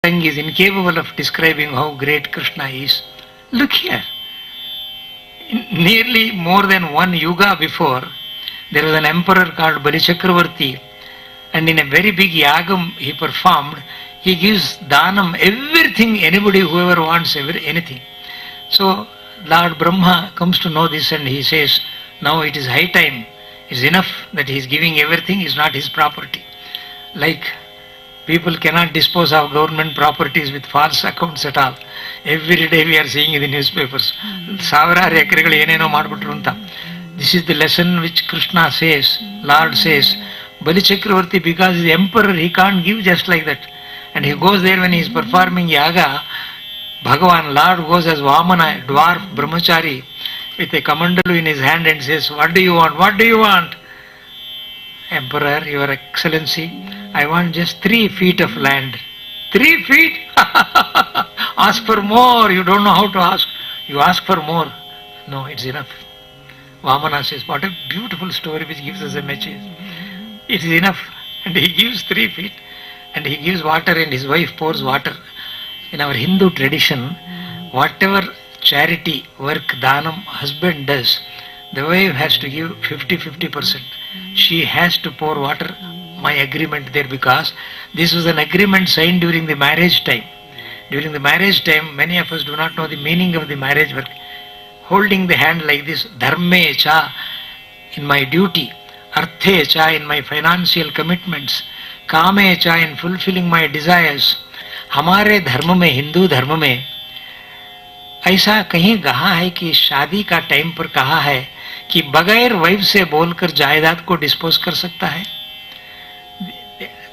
tongue is incapable of describing how great Krishna is. Look here. Nearly more than one yuga before, there was an emperor called Bali Chakravarti, and in a very big yagam he performed, he gives dhanam, everything, anybody, whoever wants anything. So Lord Brahma comes to know this and he says, now it is high time, it's enough that he is giving everything, is not his property. Like people cannot dispose of government properties with false accounts at all. Every day we are seeing in the newspapers. This is the lesson which Krishna says, Lord says, Bali Chakravarti, because he is the emperor, he can't give just like that. And he goes there when he is performing yaga, Bhagavan, Lord goes as Vamana, dwarf, brahmachari, with a kamandalu in his hand and says, what do you want? What do you want? Emperor, your excellency, I want just 3 feet of land. 3 feet? Ask for more. You don't know how to ask. You ask for more. No, it's enough. Vamana says, what a beautiful story which gives us a message. It is enough. And he gives 3 feet. And he gives water and his wife pours water. In our Hindu tradition, whatever charity, work, dhanam, husband does, the wife has to give 50%. She has to pour water. My agreement there, because this was an agreement signed during the marriage time. During the marriage time, many of us do not know the meaning of the marriage work. Holding the hand like this, dharme cha, in my duty, arthe cha, in my financial commitments, kame cha, in fulfilling my desires. हमारे धर्म में, हिंदू धर्म में ऐसा कहीं कहा है कि शादी का टाइम पर कहा है कि बगैर वाइफ से बोलकर जायदाद को डिस्पोज कर सकता है?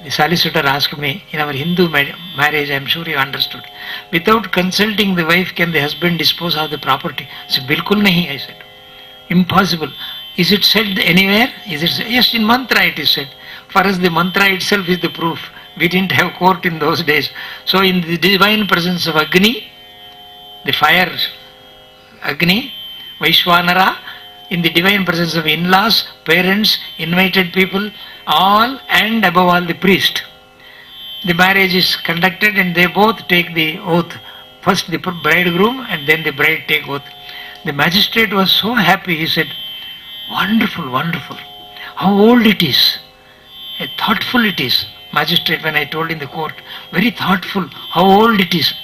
The solicitor asked me, in our Hindu marriage, I am sure you understood, without consulting the wife, can the husband dispose of the property? I said, bilkul nahi, I said. Impossible. Is it said anywhere? Is it said? Yes, in mantra it is said. For us the mantra itself is the proof. We didn't have court in those days. So in the divine presence of Agni, the fire, Agni, Vaishwanara, in the divine presence of in-laws, parents, invited people, all, and above all the priest, the marriage is conducted and they both take the oath. First the bridegroom and then the bride take oath. The magistrate was so happy, he said, wonderful, wonderful. How old it is. Thoughtful it is. Magistrate, when I told in the court, very thoughtful, how old it is.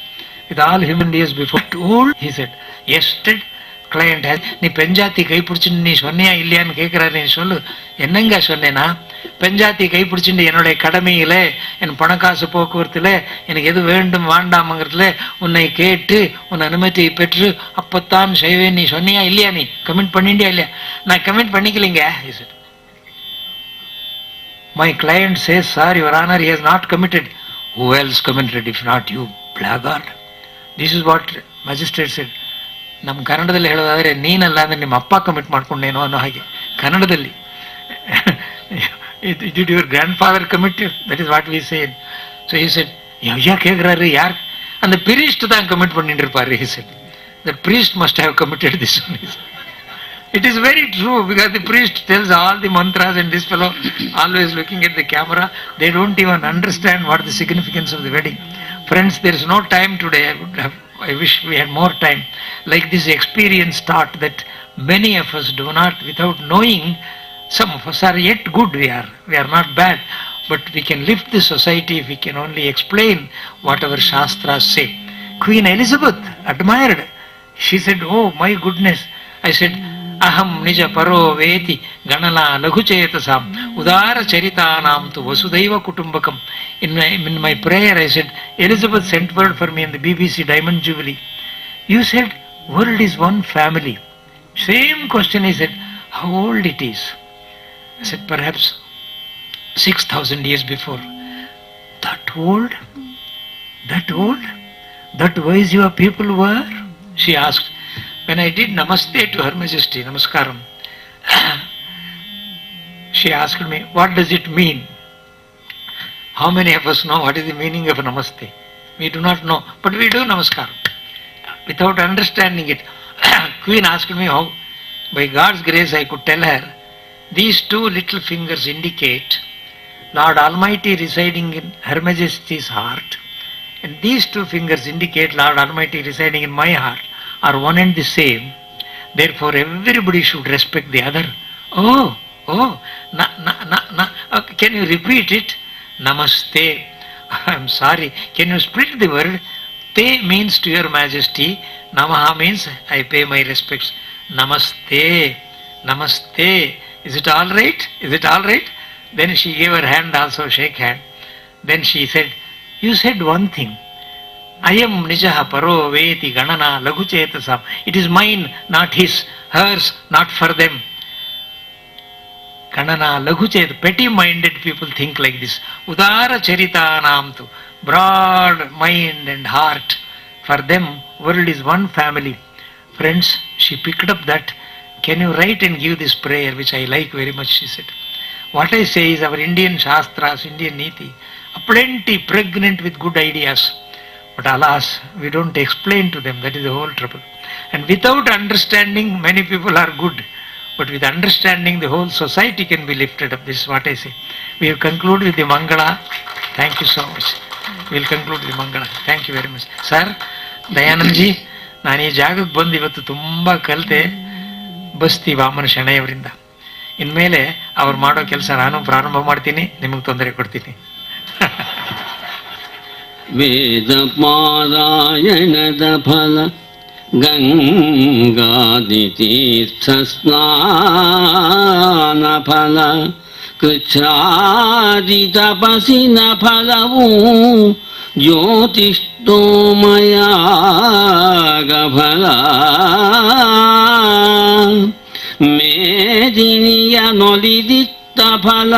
With all human years before. Old? He said, yesterday client has, நீ பெஞ்சாத்தி கைப்பிடிச்சுன்னு நீ சொன்னியா இல்லையான்னு கேட்குறாரு. நீ சொல்லு. என்னங்க சொன்னேன்னா, பெஞ்சாத்தி கைப்பிடிச்சுட்டு என்னுடைய கடமையில், என் பணக்காசு போக்குவரத்தில், எனக்கு எது வேண்டும் வேண்டாமங்கிறதுல உன்னை கேட்டு உன் அனுமதியை பெற்று அப்பத்தான் செய்வேன் நீ சொன்னியா இல்லையா? நீ கமெண்ட் பண்ணிண்டியா இல்லையா? நான் comment பண்ணிக்கலைங்க. He said, my client says, sir, your honor, he has not committed. Who else committed if not you, blackguard? This is what magistrate said. ನಮ್ಮ ಕನ್ನಡದಲ್ಲಿ ಹೇಳೋದಾದರೆ, ನೀನಲ್ಲ ಅಂದರೆ ನಿಮ್ಮ ಅಪ್ಪ ಕಮಿಟ್ ಮಾಡ್ಕೊಂಡೇನೋ ಅನ್ನೋ ಹಾಗೆ ಕನ್ನಡದಲ್ಲಿ. Did your grandfather commit? That is what we say. So he said, யார் கேட்குறாரு, யார்? அந்த priest தான் கமிட் பண்ணிட்டு இருப்பாரு. He said, the priest must have committed this one. It is very true, because the priest tells all the mantras and this fellow always looking at the camera. They don't even understand what the significance of the wedding. Friends, there is no time today. I wish we had more time. Like this experience taught that many of us do not, without knowing, some of us are yet good, we are not bad, but we can lift the society if we can only explain what our Shastras say. Queen Elizabeth admired. She said, oh my goodness. I said, aham nija paro veti ganala laghuchetasam udara charitanam tu vasudhaiva kutumbakam. In my prayer I said, Elizabeth sent word for me in the BBC Diamond Jubilee. You said, world is one family. Same question I said, how old it is? I said, perhaps 6,000 years before. That old? That old? That wise your people were? She asked. When I did namaste to Her Majesty, namaskaram, she asked me, what does it mean? How many of us know what is the meaning of namaste? We do not know, but we do namaskaram without understanding it. Queen asked me how. By God's grace I could tell her, these 2 little fingers indicate Lord Almighty residing in Her Majesty's heart, And these two fingers indicate Lord Almighty residing in my heart are one and the same. Therefore, everybody should respect the other. Oh, can you repeat it? Namaste. I'm sorry. Can you split the word? Te means to your majesty. Namaha means I pay my respects. Namaste. Namaste. Is it all right? Is it all right? Then she gave her hand also, shake hand. Then she said, you said one thing. Ayam nijaha paro veti ganana laguchetasam. It is mine, not his, hers, not for them. Ganana laguchet, petty-minded people think like this. Udara charitanam tu, broad mind and heart. For them, world is one family. Friends, she picked up that. Can you write and give this prayer, which I like very much, she said. What I say is our Indian Shastras, Indian Niti, plenty pregnant with good ideas. But alas, we don't explain to them. That is the whole trouble. And without understanding, many people are good. But with understanding, the whole society can be lifted up. This is what I say. We have concluded with the Mangala. Thank you so much. We will conclude with the Mangala. Thank you very much. Sir, ದಯಾನಂದಜಿ, ನಾನು ಈ ಜಾಗಕ್ಕೆ ಬಂದು ಇವತ್ತು ತುಂಬ ಕಲಿತೆ ಬಸ್ತಿ ವಾಮನ ಶೆಣೆಯವರಿಂದ. ಇನ್ಮೇಲೆ ಅವ್ರು ಮಾಡೋ ಕೆಲಸ ನಾನು ಪ್ರಾರಂಭ ಮಾಡ್ತೀನಿ, ನಿಮಗೆ ತೊಂದರೆ ಕೊಡ್ತೀನಿ. ವೇದ ಪಾರಾಯಣದ ಫಲ ಗಂಗಾದಿ ತೀರ್ಥ ಸ್ನಾನ ಫಲ ಕೃಚ್ಛ್ರಾದಿ ತಪಸ್ಸಿನ ಫಲವು ಜ್ಯೋತಿಷ್ಠೋಮಯಾಗ ಫಲ ಮೇದಿನಿಯ ನೊಲಿದಿತ್ತ ಫಲ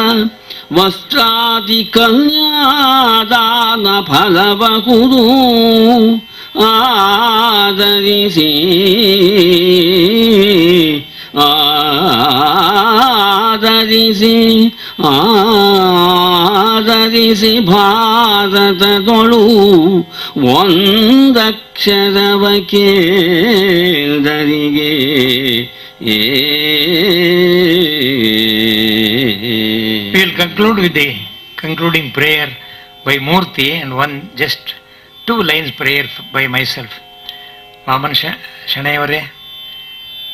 ವಸ್ತ್ರಾದಿ ಕನ್ಯಾದಾನ ಫಲಬಹುದು ಆದರಿಸಿ ಆದರಿಸಿ ಭಾರತದೊಳು ಒಂದಕ್ಷರವ ಕೇಂದರಿಗೆ We will conclude with the concluding prayer by Murthy and one just 2 lines prayer by myself. Vaman Shanayavare,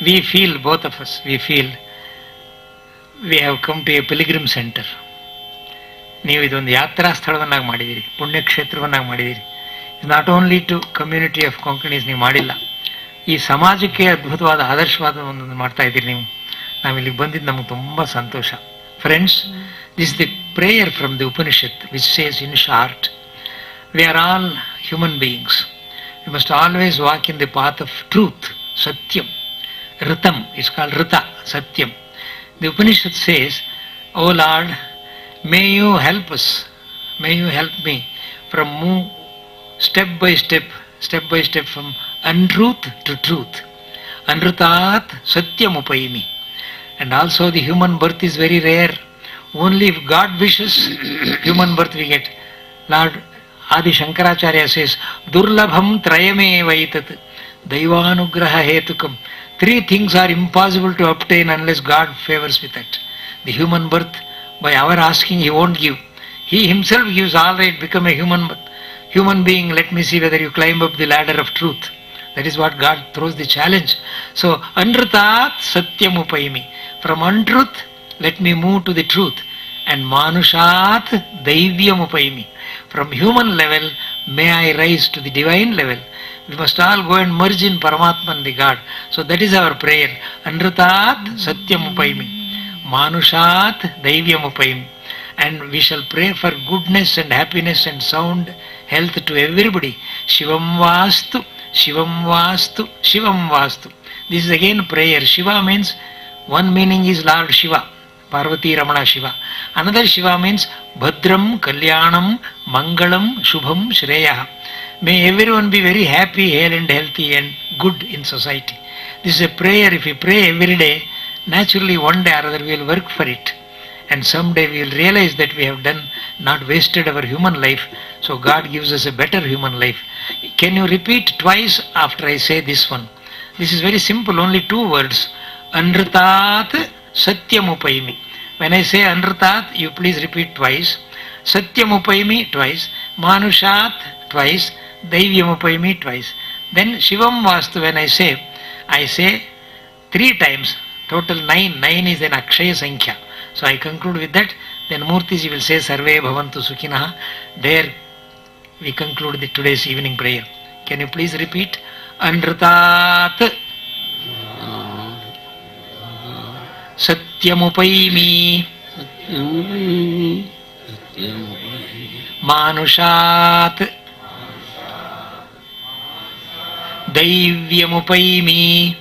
we feel, both of us, we feel we have come to a pilgrim center. ನೀವು ಇದೊಂದು ಯಾತ್ರಾ ಸ್ಥಳವನ್ನಾಗಿ ಮಾಡಿದ್ದೀರಿ, ಪುಣ್ಯಕ್ಷೇತ್ರವನ್ನಾಗಿ ಮಾಡಿದ್ದೀರಿ. Not only to community of Konkanis ನೀವು ಮಾಡಿಲ್ಲ, ಈ ಸಮಾಜಕ್ಕೆ ಅದ್ಭುತವಾದ ಆದರ್ಶವಾದ ಒಂದು ಮಾಡ್ತಾ ಇದ್ದೀರಿ ನೀವು. ನಾವಿಲ್ಲಿಗೆ ಬಂದಿದ್ದು ನಮಗೆ ತುಂಬ ಸಂತೋಷ. Friends, this the prayer from the Upanishad which says in short, we are all human beings. We must always walk in the path of truth, Satyam. Ritam, it's called Rita, Satyam. The Upanishad says, O Lord, may you help us, may you help me from move step by step from untruth to truth. Anrutat Satyam Upayimi. And also the human birth is very rare. Only if God wishes, human birth we get. Lord Adi Shankaracharya says, Durlabham Trayame Vaitat Daivanugraha Hetukam. 3 things are impossible to obtain unless God favors with that. The human birth, by our asking, He won't give. He Himself gives, all right, become a human being. Let me see whether you climb up the ladder of truth. That is what God throws the challenge. So, Anrutat Satyam Upayimi. From untruth, let me move to the truth. And Manushat Daivyam Upayimi. From human level, may I rise to the divine level. We must all go and merge in Paramatman, the God. So that is our prayer. Anrutat Satyam Upayimi. Manushat Daivyam Upayimi. And we shall pray for goodness and happiness and sound health to everybody. Shivam Vastu, Shivam Vastu, Shivam Vastu. This is again prayer. Shiva means, one meaning is Lord Shiva, Parvati Ramana Shiva. Another Shiva means Bhadram, Kalyanam, Mangalam, Shubham, Shreya. May everyone be very happy, hale and healthy and good in society. This is a prayer. If we pray every day, naturally one day or other we will work for it. And someday we will realize that we have done, not wasted our human life. So God gives us a better human life. Can you repeat twice after I say this one? This is very simple, only 2 words. Anrutat Satyam Upayimi. When I say Anrutat, you please repeat twice. Satyam Upayimi twice. Manushat twice, Daivyamupayami twice. Then Shivam Vastu, when I say 3 times, total 9. 9 is an Akshaya Sankhya. So I conclude with that. Then Murtiji will say Sarve Bhavantu Sukhinaha. There we conclude today's evening prayer. Can you please repeat? Anrutat Satyamupaimi Manushat Daivyamupayimi.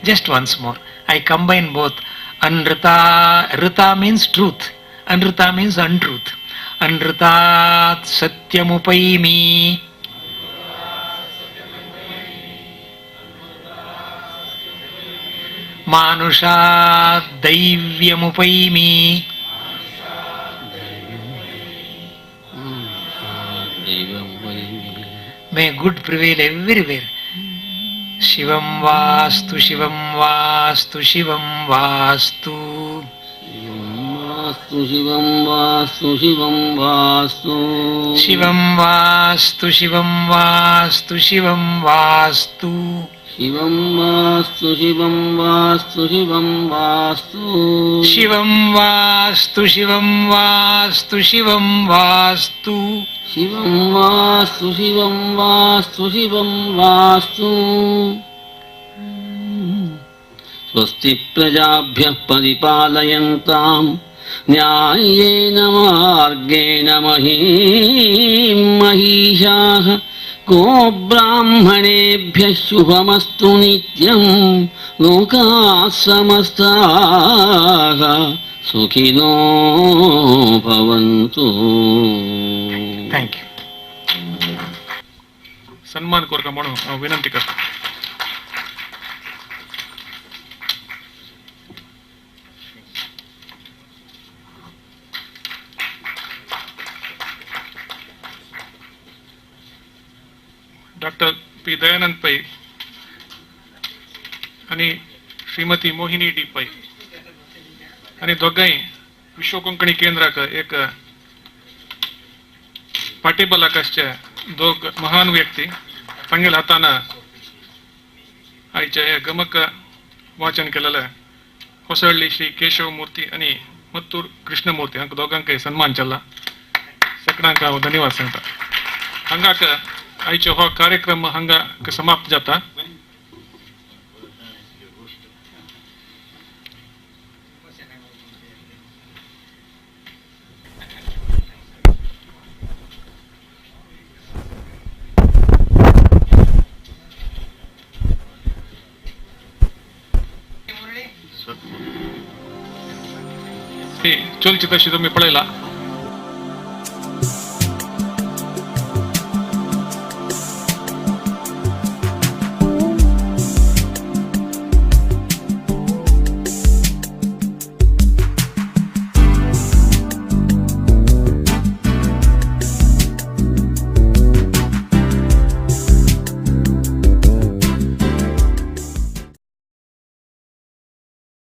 Just once more. I combine both. Anrita, Rita means truth. Anrita means untruth. Anrutat Satyamupayimi. Manushat Daivyamupayimi. May good prevail everywhere. Shivam Vastu, Shivam Vastu, Shivam Vastu. Shivam Vastu, Shivam Vastu. Shivam Vastu, Shivam Vastu, Shivam Vastu. Shivam Vastu, Shivam Vastu, Shivam Vastu. Shivam Vastu, Shivam Vastu, Shivam Vastu. Shivam Vastu, Shivam Vastu, Shivam Vastu. Swasti prajabhyah paripaalayantam न्यायेन मार्गेण महीं महिषाः को ब्राह्मणेभ्यः शुभमस्तु नित्यं लोकाः समस्ताः सुखिनो भवन्तु. Thank you. सन्मान कोरका म्हणून विनंती करतो. डॉक्टर पी दयानंद पै आणि श्रीमती मोहिनी डी पै आणि दोघांय विश्व कोंकणी केंद्राक एक पाठिबल आकाशचे दोघ महान व्यक्ती तांगेल हाताना आयच्या गमक वाचन केलेलं ಹೊಸಳ್ಳಿ श्री केशव मूर्ती आणि मत्तूर कृष्णमूर्ती हांकां दोघांकय सन्मान केला. सगळ्यांक हांव धन्यवाद सांगता. हांगाक आयचो हो कार्यक्रम हांगा समाप्त जाता. चलचित्र तुम्ही पळयला.